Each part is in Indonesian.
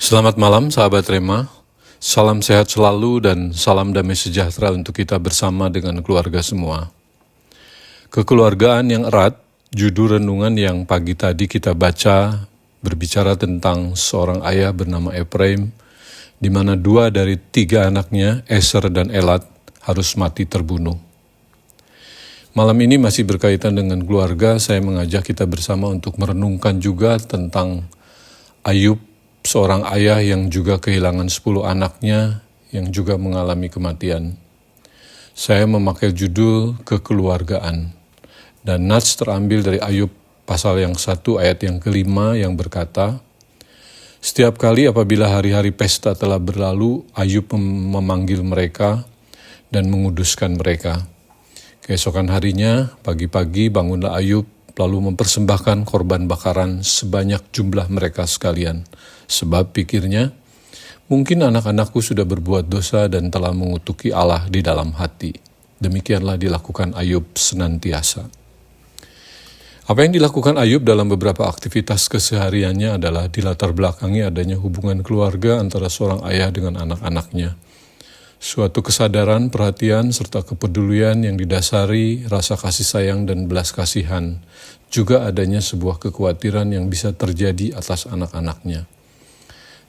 Selamat malam sahabat Rema, salam sehat selalu dan salam damai sejahtera untuk kita bersama dengan keluarga semua. Kekeluargaan yang erat, judul renungan yang pagi tadi kita baca berbicara tentang seorang ayah bernama Efraim, di mana 2 dari 3 anaknya, Eser dan Elat, harus mati terbunuh. Malam ini masih berkaitan dengan keluarga, saya mengajak kita bersama untuk merenungkan juga tentang Ayub, seorang ayah yang juga kehilangan 10 anaknya yang juga mengalami kematian. Saya memakai judul kekeluargaan, dan nats terambil dari Ayub pasal yang 1 ayat yang ke-5 yang berkata, "Setiap kali apabila hari-hari pesta telah berlalu, Ayub memanggil mereka dan menguduskan mereka. Keesokan harinya, pagi-pagi bangunlah Ayub, lalu mempersembahkan korban bakaran sebanyak jumlah mereka sekalian. Sebab pikirnya, mungkin anak-anakku sudah berbuat dosa dan telah mengutuki Allah di dalam hati." Demikianlah dilakukan Ayub senantiasa. Apa yang dilakukan Ayub dalam beberapa aktivitas kesehariannya adalah dilatar belakangi adanya hubungan keluarga antara seorang ayah dengan anak-anaknya. Suatu kesadaran, perhatian, serta kepedulian yang didasari rasa kasih sayang dan belas kasihan. Juga adanya sebuah kekhawatiran yang bisa terjadi atas anak-anaknya.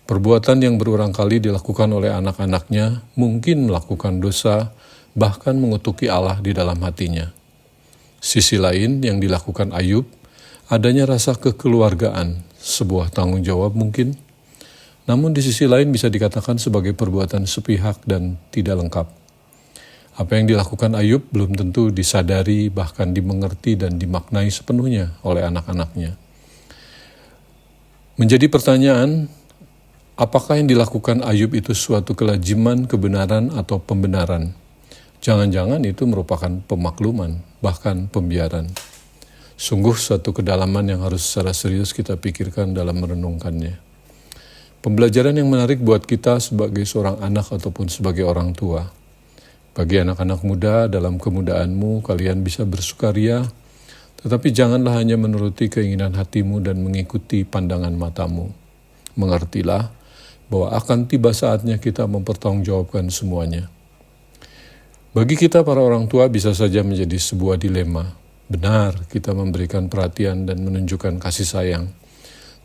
Perbuatan yang berulang kali dilakukan oleh anak-anaknya mungkin melakukan dosa, bahkan mengutuki Allah di dalam hatinya. Sisi lain yang dilakukan Ayub, adanya rasa kekeluargaan, sebuah tanggung jawab mungkin. Namun di sisi lain bisa dikatakan sebagai perbuatan sepihak dan tidak lengkap. Apa yang dilakukan Ayub belum tentu disadari, bahkan dimengerti dan dimaknai sepenuhnya oleh anak-anaknya. Menjadi pertanyaan, apakah yang dilakukan Ayub itu suatu kelaziman, kebenaran, atau pembenaran? Jangan-jangan itu merupakan pemakluman, bahkan pembiaran. Sungguh suatu kedalaman yang harus secara serius kita pikirkan dalam merenungkannya. Pembelajaran yang menarik buat kita sebagai seorang anak ataupun sebagai orang tua. Bagi anak-anak muda, dalam kemudaanmu kalian bisa bersukaria, tetapi janganlah hanya menuruti keinginan hatimu dan mengikuti pandangan matamu. Mengertilah bahwa akan tiba saatnya kita mempertanggungjawabkan semuanya. Bagi kita para orang tua bisa saja menjadi sebuah dilema. Benar, kita memberikan perhatian dan menunjukkan kasih sayang.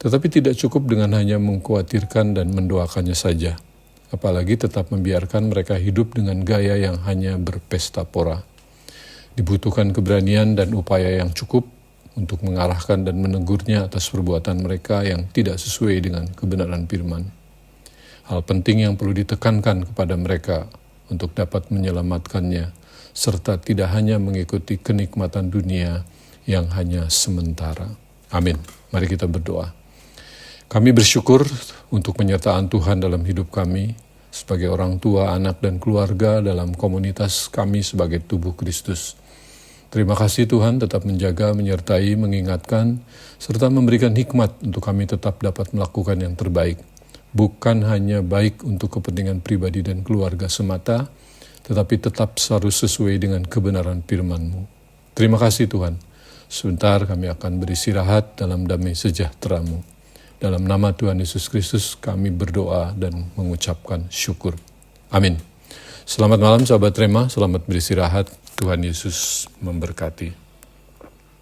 Tetapi tidak cukup dengan hanya mengkhawatirkan dan mendoakannya saja. Apalagi tetap membiarkan mereka hidup dengan gaya yang hanya berpesta pora. Dibutuhkan keberanian dan upaya yang cukup untuk mengarahkan dan menegurnya atas perbuatan mereka yang tidak sesuai dengan kebenaran firman. Hal penting yang perlu ditekankan kepada mereka untuk dapat menyelamatkannya, serta tidak hanya mengikuti kenikmatan dunia yang hanya sementara. Amin. Mari kita berdoa. Kami bersyukur untuk penyertaan Tuhan dalam hidup kami, sebagai orang tua, anak, dan keluarga dalam komunitas kami sebagai tubuh Kristus. Terima kasih Tuhan tetap menjaga, menyertai, mengingatkan, serta memberikan hikmat untuk kami tetap dapat melakukan yang terbaik. Bukan hanya baik untuk kepentingan pribadi dan keluarga semata, tetapi tetap harus sesuai dengan kebenaran firman-Mu. Terima kasih Tuhan. Sebentar kami akan beristirahat dalam damai sejahtera-Mu. Dalam nama Tuhan Yesus Kristus kami berdoa dan mengucapkan syukur. Amin. Selamat malam sahabat Rema, selamat beristirahat. Tuhan Yesus memberkati.